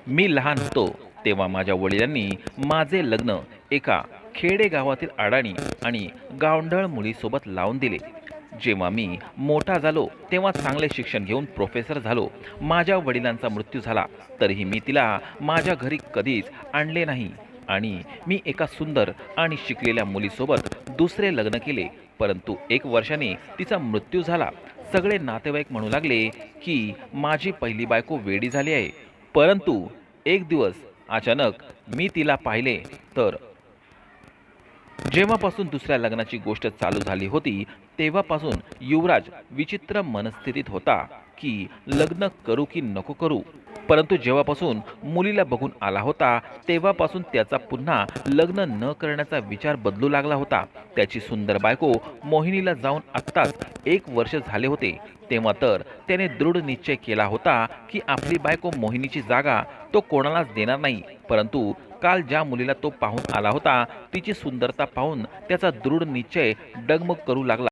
मी लहान होतो तेव्हा माझ्या वडिलांनी माझे लग्न एका खेडेगावातील अडाणी आणि गावंढळ मुलीसोबत लावून दिले. जेव्हा मी मोठा झालो तेव्हा चांगले शिक्षण घेऊन प्रोफेसर झालो. माझ्या वडिलांचा मृत्यू झाला तरीही मी तिला माझ्या घरी कधीच आणले नाही आणि मी एका सुंदर आणि शिकलेल्या मुलीसोबत दुसरे लग्न केले. परंतु 1 वर्षाने तिचा मृत्यू झाला. सगळे नातेवाईक म्हणू लागले की माझी पहिली बायको वेडी झाली आहे. परंतु एक दिवस अचानक मी तिला पाहिले तर जेव्हापासून दुसऱ्या लग्नाची गोष्ट चालू झाली होती तेव्हापासून युवराज विचित्र मनस्थितीत होता की लग्न करू की नको करू. परंतु जेव्हापासून मुलीला बघून आला होता तेव्हापासून त्याचा पुन्हा लग्न न करण्याचा विचार बदलू लागला होता. त्याची सुंदर बायको मोहिनीला जाऊन आत्ताच 1 वर्ष झाले होते. तेव्हा तर त्याने दृढ निश्चय केला होता की आपली बायको मोहिनीची जागा तो कोणालाच देणार नाही. परंतु काल ज्या मुलीला तो पाहून आला होता तिची सुंदरता पाहून त्याचा दृढ निश्चय डगमग करू लागला.